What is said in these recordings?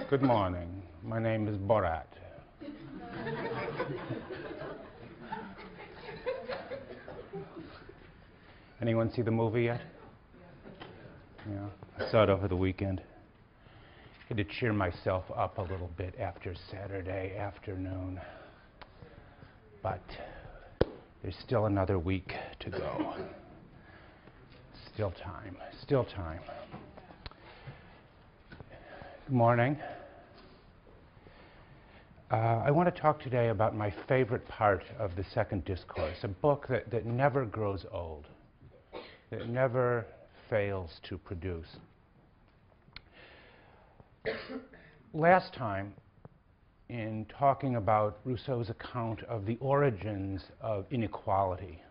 Good morning. My name is Borat. Anyone see the movie yet? Yeah, I saw it over the weekend. Had to cheer myself up a little bit after Saturday afternoon. But there's still another week to go. Still time. Still time. Good morning. I want to talk today about my favorite part of the second discourse, a book that never grows old, that never fails to produce. Last time, in talking about Rousseau's account of the origins of inequality,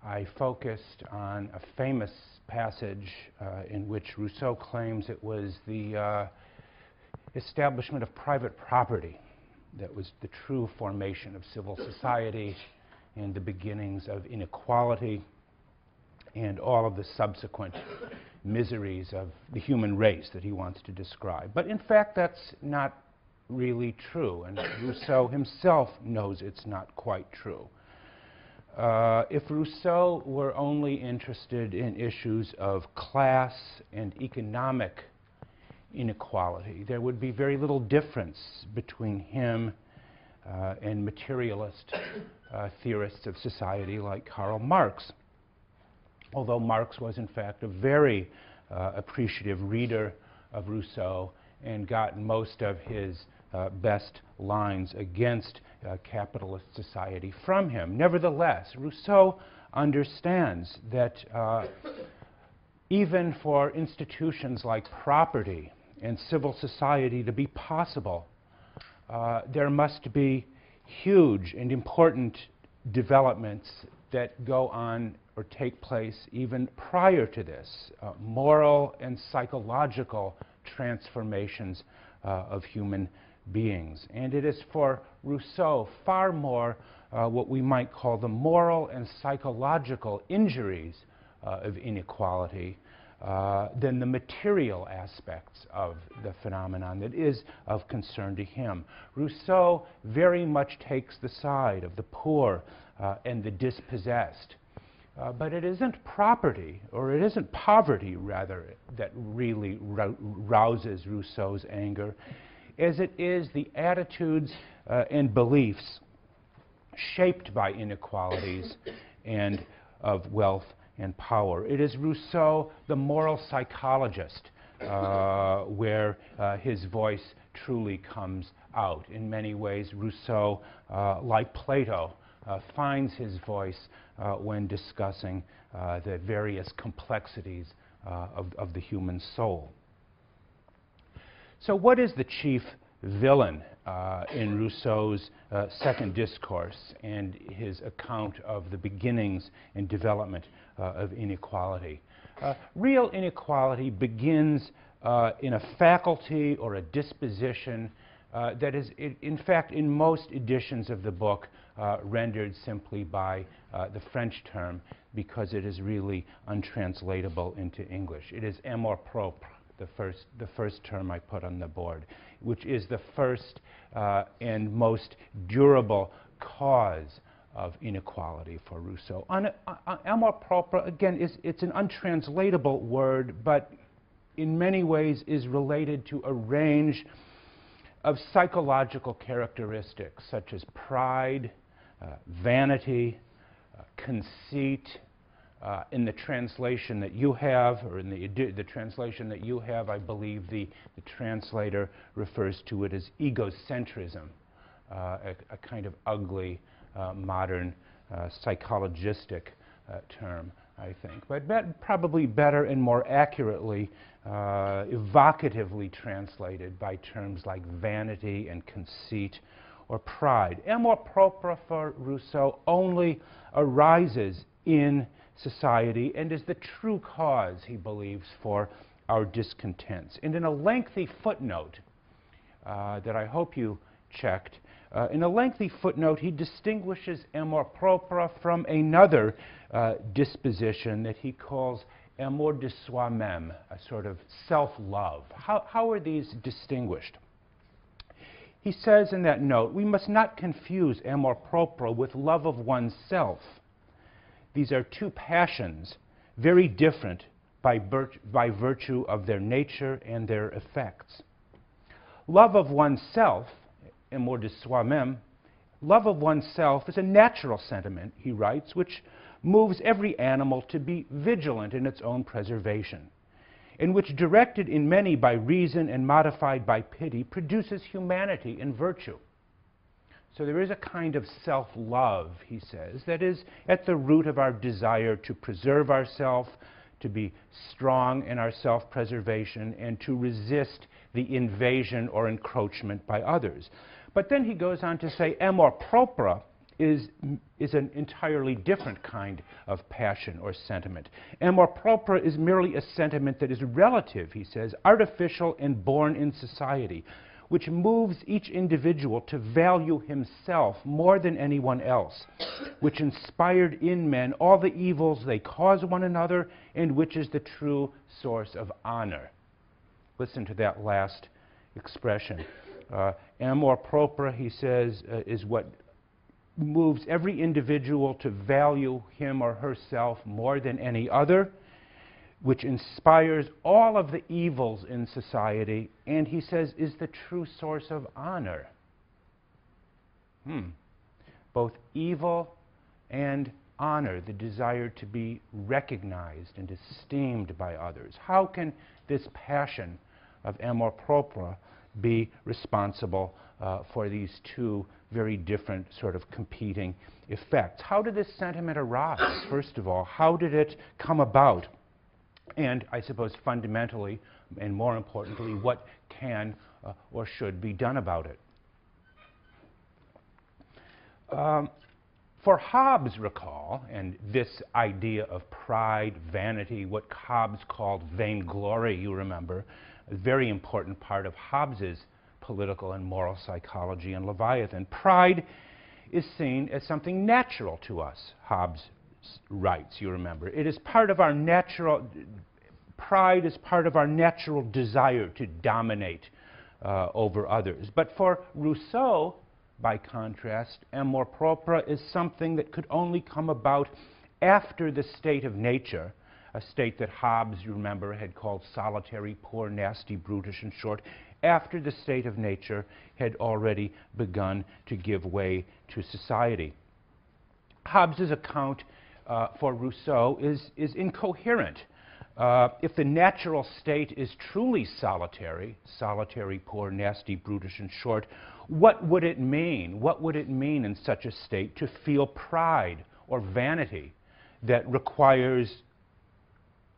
I focused on a famous passage in which Rousseau claims it was the establishment of private property that was the true formation of civil society and the beginnings of inequality and all of the subsequent miseries of the human race that he wants to describe. But in fact, that's not really true, and Rousseau himself knows it's not quite true. If Rousseau were only interested in issues of class and economic inequality, there would be very little difference between him and materialist theorists of society like Karl Marx. Although Marx was, in fact, a very appreciative reader of Rousseau and got most of his best lines against capitalist society from him. Nevertheless, Rousseau understands that even for institutions like property and civil society to be possible, there must be huge and important developments that go on or take place even prior to this, moral and psychological transformations of human beings. And it is for Rousseau far more what we might call the moral and psychological injuries of inequality than the material aspects of the phenomenon that is of concern to him. Rousseau very much takes the side of the poor and the dispossessed. But it isn't property, or it isn't poverty, rather, that really rouses Rousseau's anger, as it is the attitudes and beliefs shaped by inequalities and of wealth and power. It is Rousseau, the moral psychologist, where his voice truly comes out. In many ways, Rousseau, like Plato, finds his voice when discussing the various complexities of the human soul. So what is the chief villain in Rousseau's second discourse and his account of the beginnings and development of inequality? Real inequality begins in a faculty or a disposition that is, in fact, in most editions of the book, rendered simply by the French term because it is really untranslatable into English. It is amour propre, the first term I put on the board, which is the first and most durable cause of inequality for Rousseau. Amour propre, again, it's an untranslatable word, but in many ways is related to a range of psychological characteristics such as pride, vanity, conceit. In the translation that you have, or in the translation that you have, I believe the translator refers to it as egocentrism, a kind of ugly, modern, psychologistic term, I think. But probably better and more accurately, evocatively translated by terms like vanity and conceit or pride. Amour propre for Rousseau only arises in society and is the true cause, he believes, for our discontents. And in a lengthy footnote that I hope you checked, in a lengthy footnote he distinguishes amour propre from another disposition that he calls amour de soi-même, a sort of self-love. How are these distinguished? He says in that note, we must not confuse amour propre with love of oneself. These are two passions, very different by virtue of their nature and their effects. Love of oneself, amour de soi-même, love of oneself is a natural sentiment, he writes, which moves every animal to be vigilant in its own preservation, and which, directed in many by reason and modified by pity, produces humanity and virtue. So there is a kind of self-love, he says, that is at the root of our desire to preserve ourselves, to be strong in our self-preservation, and to resist the invasion or encroachment by others. But then he goes on to say, amour propre is an entirely different kind of passion or sentiment. Amour propre is merely a sentiment that is relative, he says, artificial and born in society, which moves each individual to value himself more than anyone else, which inspired in men all the evils they cause one another, and which is the true source of honor. Listen to that last expression. Amour propre, he says, is what moves every individual to value him or herself more than any other, which inspires all of the evils in society, and he says is the true source of honor. Both evil and honor, the desire to be recognized and esteemed by others. How can this passion of amour propre be responsible for these two very different sort of competing effects? How did this sentiment arise, first of all? How did it come about? And I suppose fundamentally, and more importantly, what can or should be done about it? For Hobbes, recall, and this idea of pride, vanity, what Hobbes called vainglory, you remember, a very important part of Hobbes's political and moral psychology in Leviathan. Pride is seen as something natural to us, Hobbes writes, you remember. It is part of our natural, pride is part of our natural desire to dominate over others. But for Rousseau, by contrast, amour propre is something that could only come about after the state of nature, a state that Hobbes, you remember, had called solitary, poor, nasty, brutish, in short, after the state of nature had already begun to give way to society. Hobbes's account for Rousseau is incoherent. If the natural state is truly solitary, poor, nasty, brutish, in short, what would it mean? What would it mean in such a state to feel pride or vanity that requires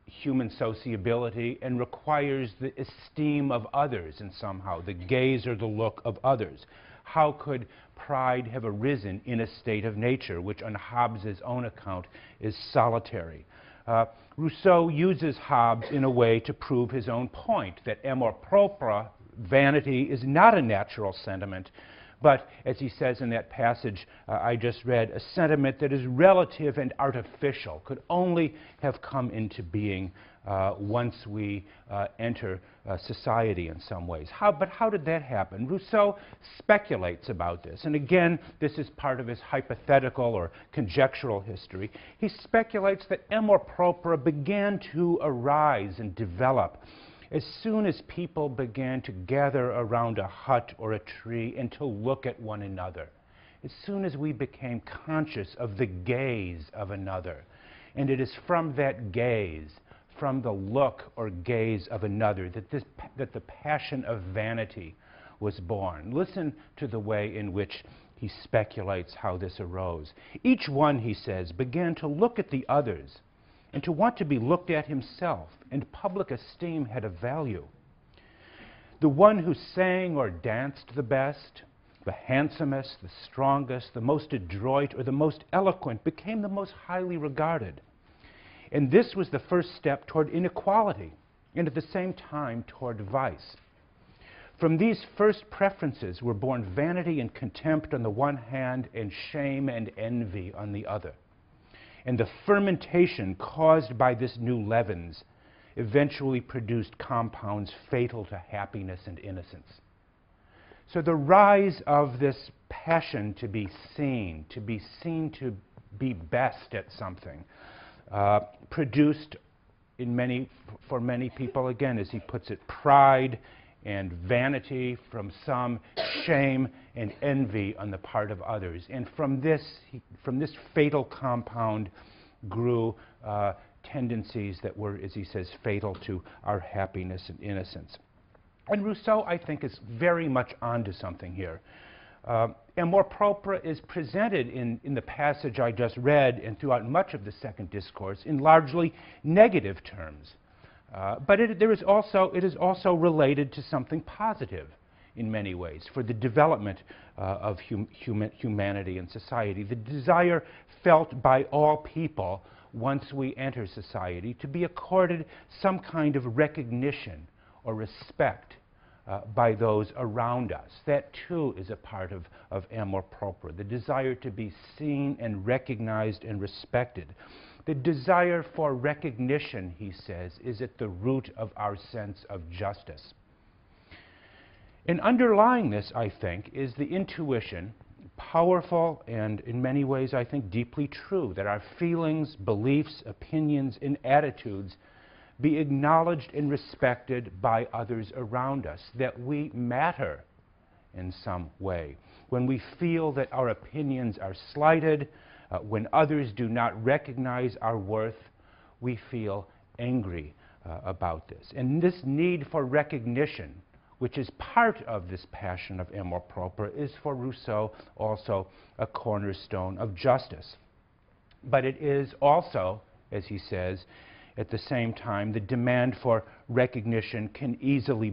human sociability and requires the esteem of others and somehow the gaze or the look of others? How could pride have arisen in a state of nature, which on Hobbes's own account is solitary? Rousseau uses Hobbes in a way to prove his own point, that amour propre, vanity, is not a natural sentiment, but, as he says in that passage I just read, a sentiment that is relative and artificial, could only have come into being once we enter society in some ways. But how did that happen? Rousseau speculates about this, and again, this is part of his hypothetical or conjectural history. He speculates that amour propre began to arise and develop as soon as people began to gather around a hut or a tree and to look at one another. As soon as we became conscious of the gaze of another. And it is from that gaze, from the look or gaze of another, that the passion of vanity was born. Listen to the way in which he speculates how this arose. Each one, he says, began to look at the others and to want to be looked at himself, and public esteem had a value. The one who sang or danced the best, the handsomest, the strongest, the most adroit, or the most eloquent became the most highly regarded. And this was the first step toward inequality, and at the same time toward vice. From these first preferences were born vanity and contempt on the one hand, and shame and envy on the other. and the fermentation caused by this new leavens eventually produced compounds fatal to happiness and innocence. So the rise of this passion to be seen to be best at something, produced for many people, again, as he puts it, pride and vanity, from some shame and envy on the part of others. And from this fatal compound grew tendencies that were, as he says, fatal to our happiness and innocence. And Rousseau, I think, is very much onto something here. Amour propre is presented in the passage I just read and throughout much of the second discourse in largely negative terms. But it is also related to something positive in many ways for the development of humanity and society. The desire felt by all people once we enter society to be accorded some kind of recognition or respect by those around us. That too is a part of amour propre, the desire to be seen and recognized and respected. The desire for recognition, he says, is at the root of our sense of justice. And underlying this, I think, is the intuition, powerful and in many ways, I think, deeply true, that our feelings, beliefs, opinions, and attitudes be acknowledged and respected by others around us, that we matter in some way. When we feel that our opinions are slighted, when others do not recognize our worth, we feel angry about this. And this need for recognition, which is part of this passion of amour propre, is for Rousseau also a cornerstone of justice. But it is also, as he says, at the same time, the demand for recognition can easily